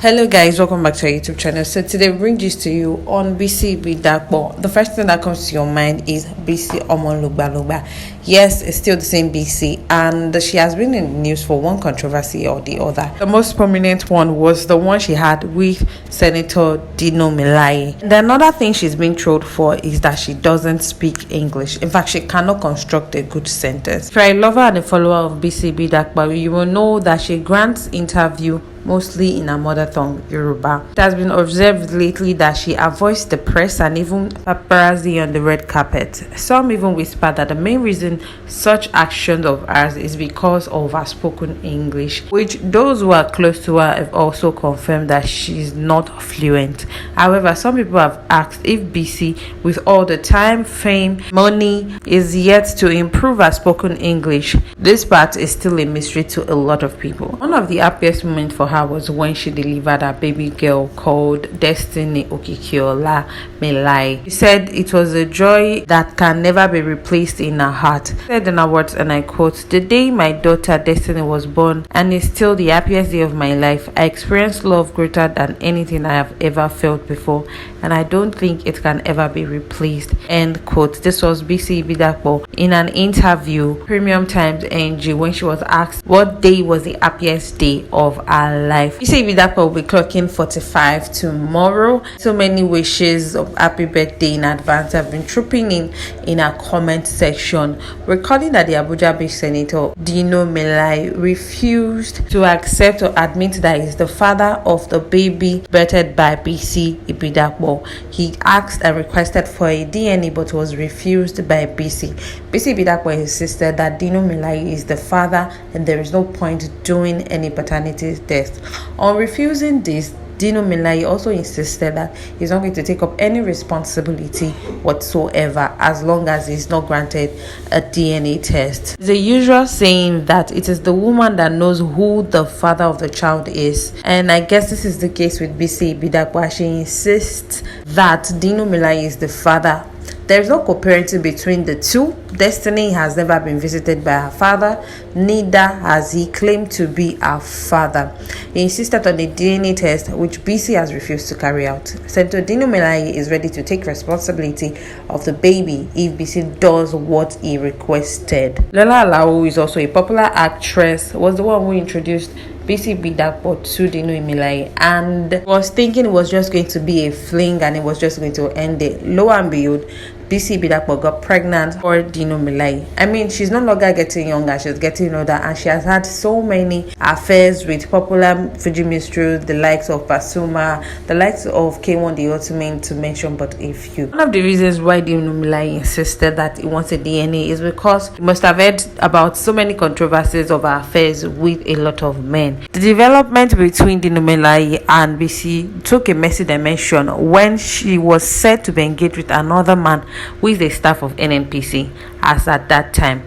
Hello guys, welcome back to our YouTube channel. So today we bring this to you on Bisi Ibidapo. The first thing that comes to your mind is Bisi Omo Logba Logba. Yes, it's still the same Bisi, and she has been in the news for one controversy or the other. The most prominent one was the one she had with Senator Dino Melaye. And another thing she's been trolled for is that she doesn't speak English. In fact, she cannot construct a good sentence. If you're a lover and a follower of Bisi Ibidapo, you will know that she grants interview mostly in her mother tongue, Yoruba. It has been observed lately that she avoids the press and even paparazzi on the red carpet. Some even whisper that the main reason such actions of hers is because of her spoken English, which those who are close to her have also confirmed that she's not fluent. However, some people have asked if Bisi, with all the time, fame, money, is yet to improve her spoken English. This part is still a mystery to a lot of people. One of the happiest moments for her was when she delivered her baby girl called Destiny Okikiola Melai. She said it was a joy that can never be replaced in her heart. She said in her words, and I quote, "The day my daughter Destiny was born and is still the happiest day of my life. I experienced love greater than anything I have ever felt before, and I don't think it can ever be replaced." End quote. This was Bisi Ibidapo in an interview, Premium Times NG, when she was asked what day was the happiest day of her life. Bisi Ibidapo will be clocking 45 tomorrow. So many wishes of happy birthday in advance have been trooping in our comment section, recalling that the Abuja-based Senator Dino Melaye refused to accept or admit that he's the father of the baby birthed by Bisi Ibidapo. He asked and requested for a DNA but was refused by Bisi. Bisi Ibidapo insisted that Dino Melaye is the father and there is no point doing any paternity test. On refusing this, Dino Melaye also insisted that he's not going to take up any responsibility whatsoever as long as he's not granted a DNA test. The usual saying that it is the woman that knows who the father of the child is, and I guess this is the case with Bisi Ibidapo. She insists that Dino Melaye is the father. There is no co-parenting between the two. Destiny has never been visited by her father, neither has he claimed to be her father. He insisted on a DNA test, which Bisi has refused to carry out. Senator Dino Melaye is ready to take responsibility of the baby if Bisi does what he requested. Lola Alao, who is also a popular actress, was the one who introduced Bisi Ibidapo to Dino Melaye and was thinking it was just going to be a fling and it was just going to end it. Lo and behold, Bisi Ibidapo got pregnant for Dino Melaye. I mean, she's no longer getting younger, she's getting older, and she has had so many affairs with popular Fuji minstrels, the likes of Pasuma, the likes of K1 the Ultimate, to mention but a few. One of the reasons why Dino Melaye insisted that he wants a DNA is because he must have heard about so many controversies of her affairs with a lot of men. The development between Dino Melaye and Bisi took a messy dimension when she was said to be engaged with another man with the staff of NNPC. As at that time,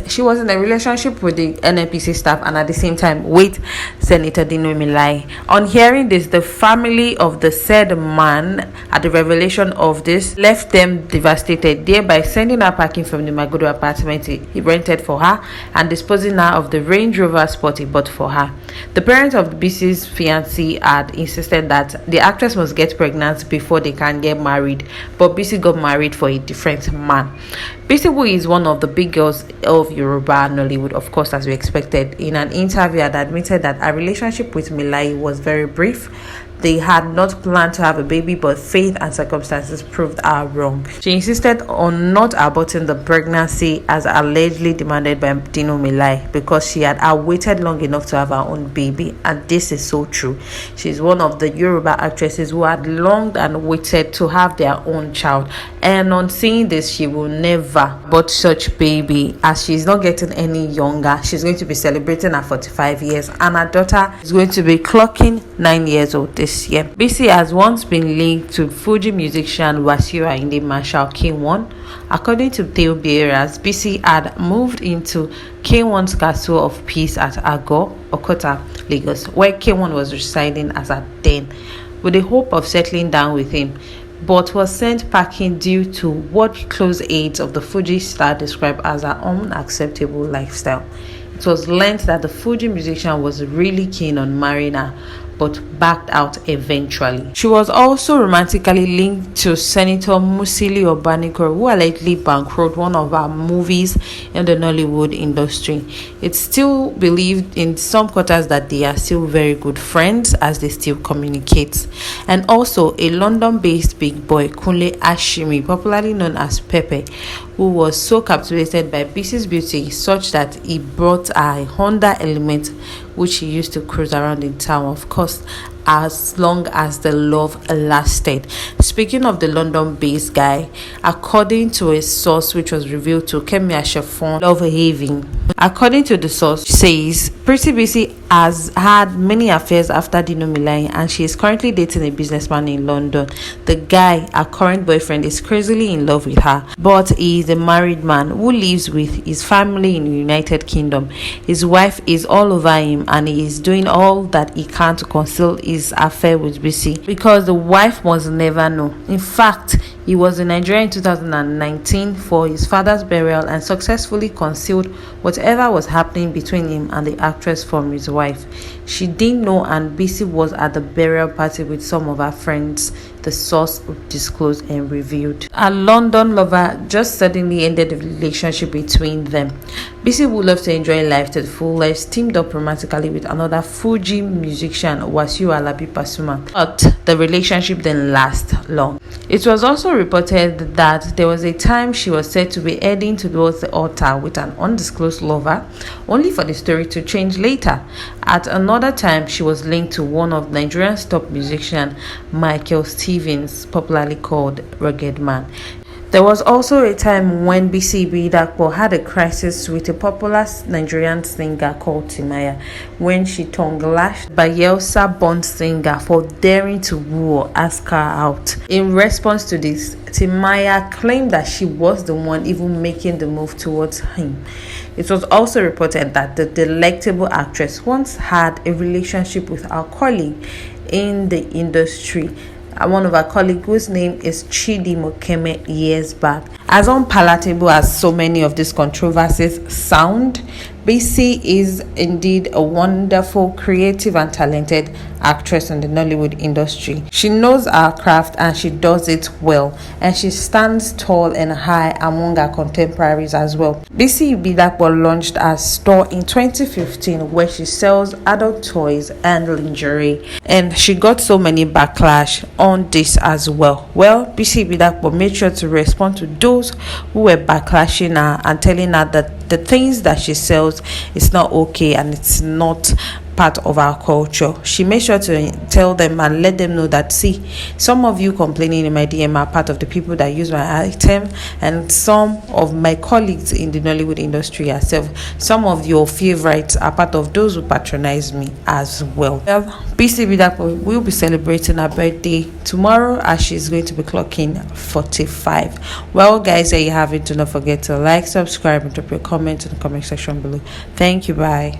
she was in a relationship with the NNPC staff and at the same time with Senator Dino Melaye. On hearing this, the family of the said man, at the revelation of this, left them devastated, thereby sending her packing from the Magodo apartment he rented for her and disposing her of the Range Rover Sport he bought for her. The parents of Bisi's fiancé had insisted that the actress must get pregnant before they can get married, but Bisi got married for a different man. Bisi, who is one of the big girls of Yoruba and Nollywood, of course, as we expected, in an interview had admitted that her relationship with Melaye was very brief. They had not planned to have a baby, but fate and circumstances proved her wrong. She insisted on not aborting the pregnancy as allegedly demanded by Dino Melaye because she had waited long enough to have her own baby, and this is so true. She's one of the Yoruba actresses who had longed and waited to have their own child, and on seeing this, she will never abort such baby as she's not getting any younger. She's going to be celebrating her 45 years and her daughter is going to be clocking 9 years old this year. Bisi has once been linked to Fuji musician Wasiu Ayinde Marshal K1. According to tale bearers, Bisi had moved into K1's Castle of Peace at Ago, Okota, Lagos, where K1 was residing as at then, with the hope of settling down with him, but was sent packing due to what close aides of the Fuji star described as her unacceptable lifestyle. It was learned that the Fuji musician was really keen on marrying her, but backed out eventually. She was also romantically linked to Senator Musili Obanikoro, who allegedly bankrupted one of our movies in the Nollywood industry. It's still believed in some quarters that they are still very good friends as they still communicate. And also a London-based big boy, Kunle Ashimi, popularly known as Pepe, who was so captivated by Bisi's beauty such that he brought a Honda Element which he used to cruise around in town, of course, as long as the love lasted. Speaking of the London-based guy, according to a source which was revealed to Kemi Ashefon Love Haven, according to the source, says Pretty Bisi has had many affairs after Dino Milai, and she is currently dating a businessman in London. The guy, her current boyfriend, is crazily in love with her, but he is a married man who lives with his family in the United Kingdom. His wife is all over him, and he is doing all that he can to conceal his affair with Bisi because the wife must never know. In fact, he was in Nigeria in 2019 for his father's burial and successfully concealed whatever was happening between him and the actress from his wife. She didn't know, and Bisi was at the burial party with some of her friends, the source disclosed and revealed. A London lover just suddenly ended the relationship between them. Bisi, who loves to enjoy life to the fullest, teamed up romantically with another Fuji musician, Wasiu Alabi Pasuma, but the relationship didn't last long. It was also reported that there was a time she was said to be heading towards the altar with an undisclosed lover, only for the story to change later. At another time, she was linked to one of Nigeria's top musician, Michael Stevens, popularly called Rugged Man. There was also a time when Bisi Ibidapo had a crisis with a popular Nigerian singer called Timaya when she tongue-lashed Bayelsa-born singer for daring to woo or ask her out. In response to this, Timaya claimed that she was the one even making the move towards him. It was also reported that the delectable actress once had a relationship with our colleague in the industry, one of our colleagues whose name is Chidi Mokeme, years back. As unpalatable as so many of these controversies sound, Bisi is indeed a wonderful, creative and talented actress in the Nollywood industry. She knows her craft and she does it well, and she stands tall and high among her contemporaries as well. Bisi Ibidapo launched her store in 2015 where she sells adult toys and lingerie, and she got so many backlash on this as well. Well, Bisi Ibidapo made sure to respond to those who were backlashing her and telling her that the things that she sells is not okay and it's not part of our culture. She made sure to tell them and let them know that, see, some of you complaining in my DM are part of the people that use my item, and some of my colleagues in the Nollywood industry herself, some of your favorites are part of those who patronize me as well. Well, Bisi Ibidapo will be celebrating her birthday tomorrow as she's going to be clocking 45. Well, guys, there you have it. Do not forget to like, subscribe, and drop your comment in the comment section below. Thank you. Bye.